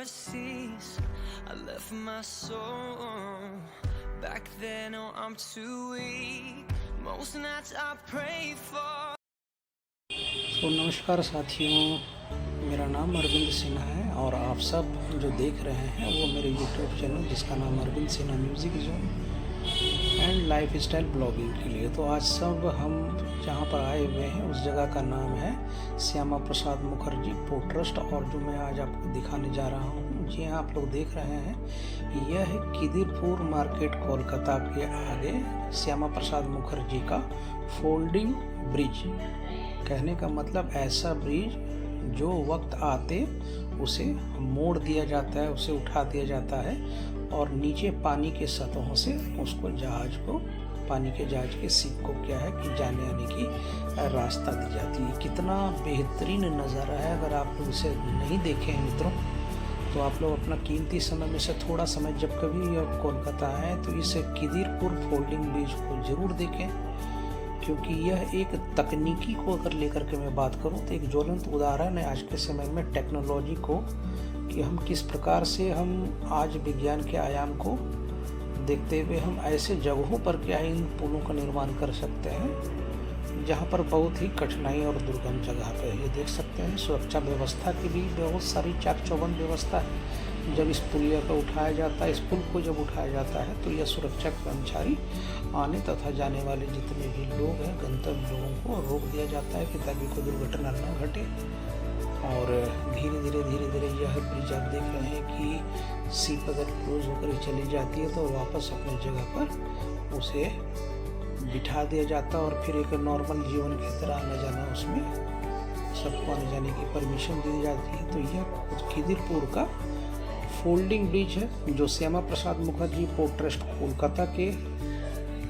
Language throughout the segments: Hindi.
seas. I left my soul back then. Oh, I'm too weak. Most nights I pray for. नमस्कार साथियों, मेरा नाम अरविंद सिन्हा है और आप सब जो देख रहे हैं वो मेरे यूट्यूब चैनल जिसका नाम Arvind Sinha music zone and lifestyle blogging के लिए। तो आज सब हम जहाँ पर आए हुए हैं उस जगह का नाम है श्यामा प्रसाद मुखर्जी पोर्ट ट्रस्ट, और जो मैं आज आपको दिखाने जा रहा हूँ, जी हाँ आप लोग देख रहे हैं, यह है किदिरपुर मार्केट कोलकाता के आगे श्यामा प्रसाद मुखर्जी का फोल्डिंग ब्रिज। कहने का मतलब ऐसा ब्रिज जो वक्त आते उसे मोड़ दिया जाता है, उसे उठा दिया जाता है और नीचे पानी के सतहों से उसको जहाज को, पानी के जहाज के शिप को क्या है कि जाने आने की रास्ता दी जाती है। कितना बेहतरीन नज़ारा है। अगर आप लोग इसे नहीं देखे हैं मित्रों, तो आप लोग अपना कीमती समय में से थोड़ा समय जब कभी आप कोलकाता आए तो इस किदिरपुर फोल्डिंग ब्रिज को ज़रूर देखें, क्योंकि यह एक तकनीकी को अगर लेकर के मैं बात करूं तो एक ज्वलंत उदाहरण है आज के समय में टेक्नोलॉजी को, कि हम किस प्रकार से हम आज विज्ञान के आयाम को देखते हुए हम ऐसे जगहों पर क्या इन पुलों का निर्माण कर सकते हैं जहां पर बहुत ही कठिनाई और दुर्गम जगह पे ये देख सकते हैं। सुरक्षा व्यवस्था की भी बहुत सारी चाक चौबंद व्यवस्था है। जब इस पुलिया को उठाया जाता है, इस पुल को जब उठाया जाता है तो यह सुरक्षा कर्मचारी आने तथा जाने वाले जितने भी लोग हैं, गंतव्य लोगों को रोक दिया जाता है कि ताकि कोई दुर्घटना न घटे। और धीरे धीरे यह ब्रिज आप देख रहे हैं कि शिप अगर क्लोज होकर चली जाती है तो वापस अपनी जगह पर उसे बिठा दिया जाता है और फिर एक नॉर्मल जीवन की तरह आना जाना, उसमें सबको आने जाने की परमिशन दी जाती है। तो यह किदिरपुर का फोल्डिंग ब्रिज है जो श्यामा प्रसाद मुखर्जी पोर्ट ट्रस्ट कोलकाता के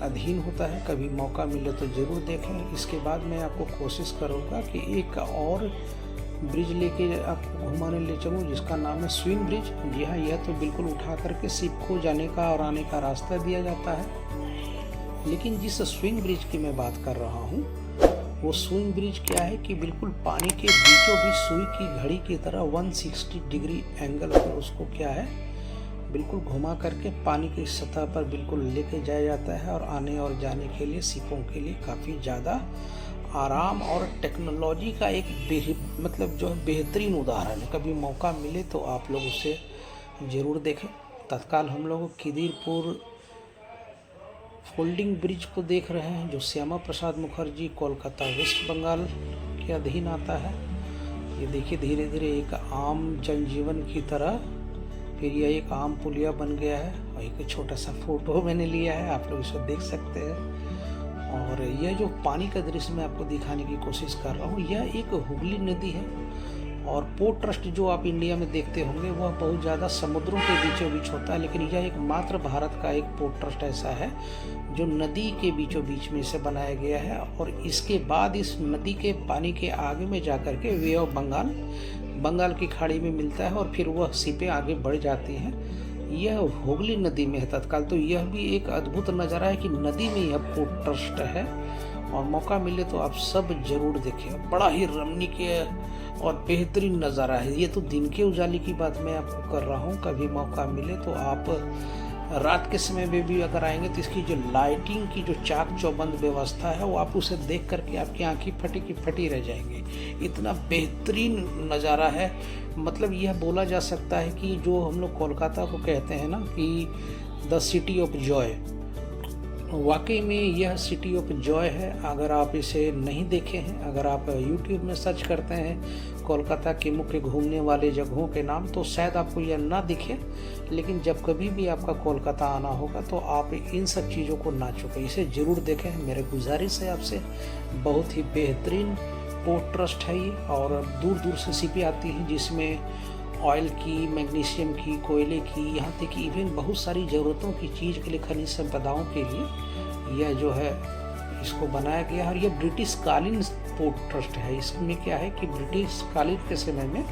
अधीन होता है। कभी मौका मिले तो ज़रूर देखें। इसके बाद मैं आपको कोशिश करूँगा कि एक और ब्रिज लेके आपको घुमाने ले चलूँ जिसका नाम है स्विंग ब्रिज। जी हाँ, यह तो बिल्कुल उठा करके शिप को जाने का और आने का रास्ता दिया जाता है। लेकिन जिस स्विंग ब्रिज की मैं बात कर रहा हूँ वो स्विंग ब्रिज क्या है कि बिल्कुल पानी के बीचों बीच सुई की घड़ी की तरह 160 डिग्री एंगल पर उसको क्या है बिल्कुल घुमा करके पानी की सतह पर बिल्कुल लेके जाया जाता है, और आने और जाने के लिए शिपों के लिए काफ़ी ज़्यादा आराम और टेक्नोलॉजी का एक मतलब जो है बेहतरीन उदाहरण है। कभी मौका मिले तो आप लोग उसे ज़रूर देखें। तत्काल हम लोग किदिरपुर फोल्डिंग ब्रिज को देख रहे हैं जो श्यामा प्रसाद मुखर्जी कोलकाता वेस्ट बंगाल के अधीन आता है। ये देखिए धीरे धीरे एक आम जनजीवन की तरह फिर यह एक आम पुलिया बन गया है, और एक छोटा सा फोटो मैंने लिया है, आप लोग इसको देख सकते हैं। और यह जो पानी का दृश्य मैं आपको दिखाने की कोशिश कर रहा हूँ, यह एक हुगली नदी है। और पोर्ट ट्रस्ट जो आप इंडिया में देखते होंगे वह बहुत ज़्यादा समुद्रों के बीचों बीच होता है, लेकिन यह एकमात्र भारत का एक पोर्ट ट्रस्ट ऐसा है जो नदी के बीचों बीच में इसे बनाया गया है। और इसके बाद इस नदी के पानी के आगे में जाकर के वे ऑफ बंगाल की खाड़ी में मिलता है और फिर वह शिपें आगे बढ़ जाती हैं। यह हुगली नदी में है तत्काल। तो यह भी एक अद्भुत नज़ारा है कि नदी में यह पोर्ट ट्रस्ट है, और मौका मिले तो आप सब जरूर देखें। बड़ा ही रमणीय और बेहतरीन नज़ारा है। ये तो दिन के उजाले की बात मैं आपको कर रहा हूँ। कभी मौका मिले तो आप रात के समय में भी अगर आएंगे तो इसकी जो लाइटिंग की जो चाक चौबंद व्यवस्था है वो आप उसे देख करके आपकी आंखें फटी की फटी रह जाएंगे। इतना बेहतरीन नज़ारा है। मतलब यह बोला जा सकता है कि जो हम लोग कोलकाता को कहते हैं ना कि द सिटी ऑफ जॉय, वाकई में यह सिटी ऑफ जॉय है। अगर आप इसे नहीं देखे हैं, अगर आप यूट्यूब में सर्च करते हैं कोलकाता के मुख्य घूमने वाले जगहों के नाम, तो शायद आपको यह ना दिखे। लेकिन जब कभी भी आपका कोलकाता आना होगा तो आप इन सब चीज़ों को ना चुके, इसे ज़रूर देखें। मेरे गुजारिश है आपसे। बहुत ही बेहतरीन पोर्ट ट्रस्ट है ये, और दूर दूर से शिपें आती हैं जिसमें ऑयल की, मैग्नीशियम की, कोयले की, यहाँ तक कि इवन बहुत सारी ज़रूरतों की चीज़ के लिए, खनिज संपदाओं के लिए यह जो है इसको बनाया गया है। और यह ब्रिटिश कालीन पोर्ट ट्रस्ट है। इसमें क्या है कि ब्रिटिश कालीन के समय में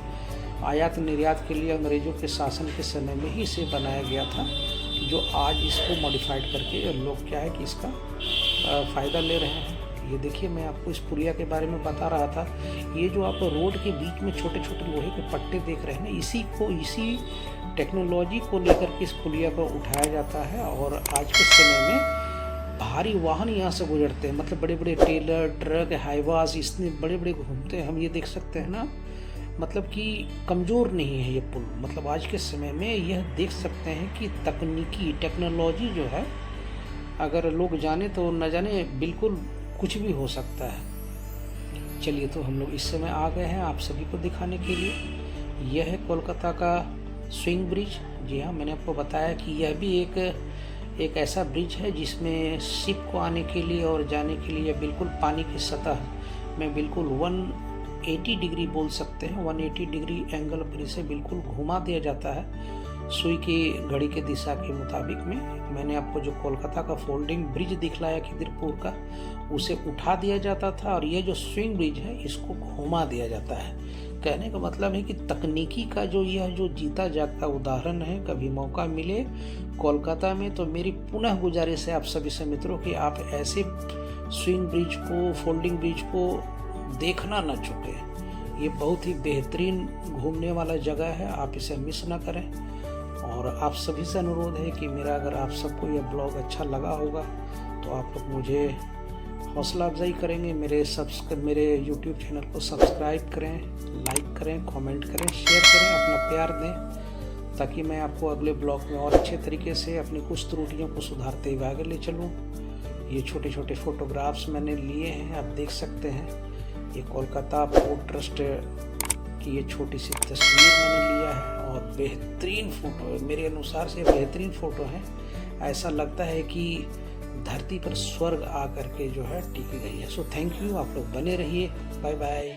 आयात निर्यात के लिए अंग्रेज़ों के शासन के समय में ही इसे बनाया गया था, जो आज इसको मॉडिफाइड करके लोग क्या है कि इसका फ़ायदा ले रहे हैं। ये देखिए, मैं आपको इस पुलिया के बारे में बता रहा था। ये जो आप रोड के बीच में छोटे छोटे लोहे के पट्टे देख रहे हैं ना, इसी टेक्नोलॉजी को लेकर के इस पुलिया को उठाया जाता है। और आज के समय में भारी वाहन यहाँ से गुजरते हैं, मतलब बड़े बड़े टेलर, ट्रक, हाईवास इतने बड़े बड़े घूमते हैं। हम ये देख सकते हैं ना, मतलब कि कमज़ोर नहीं है ये पुल। मतलब आज के समय में यह देख सकते हैं कि टेक्नोलॉजी जो है, अगर लोग जाने तो न जाने बिल्कुल कुछ भी हो सकता है। चलिए, तो हम लोग इस समय आ गए हैं आप सभी को दिखाने के लिए। यह है कोलकाता का स्विंग ब्रिज। जी हाँ, मैंने आपको बताया कि यह भी एक ऐसा ब्रिज है जिसमें शिप को आने के लिए और जाने के लिए बिल्कुल पानी की सतह में बिल्कुल 180 डिग्री बोल सकते हैं, 180 डिग्री एंगल पर इसे बिल्कुल घुमा दिया जाता है सुई की घड़ी के दिशा के मुताबिक में। मैंने आपको जो कोलकाता का फोल्डिंग ब्रिज दिखलाया खिदिरपुर का, उसे उठा दिया जाता था, और ये जो स्विंग ब्रिज है इसको घुमा दिया जाता है। कहने का मतलब है कि तकनीकी का यह जो जीता जागता उदाहरण है। कभी मौका मिले कोलकाता में तो मेरी पुनः गुजारिश है आप सभी से मित्रों कि आप ऐसे स्विंग ब्रिज को, फोल्डिंग ब्रिज को देखना न चुके। ये बहुत ही बेहतरीन घूमने वाला जगह है, आप इसे मिस ना करें। और आप सभी से अनुरोध है कि मेरा, अगर आप सबको यह ब्लॉग अच्छा लगा होगा तो आप लोग मुझे हौसला अफजाई करेंगे, मेरे YouTube चैनल को सब्सक्राइब करें, लाइक करें, कमेंट करें, शेयर करें, अपना प्यार दें, ताकि मैं आपको अगले ब्लॉग में और अच्छे तरीके से अपनी कुछ त्रुटियों को सुधारते हुए आगे ले चलूँ। ये छोटे छोटे फोटोग्राफ्स मैंने लिए हैं, आप देख सकते हैं। ये कोलकाता पोर्ट ट्रस्ट की ये छोटी सी तस्वीर मैंने लिया है, और बेहतरीन फ़ोटो है। मेरे अनुसार से बेहतरीन फ़ोटो है। ऐसा लगता है कि धरती पर स्वर्ग आकर के जो है टिक गई है। सो थैंक यू, आप लोग बने रहिए। Bye bye.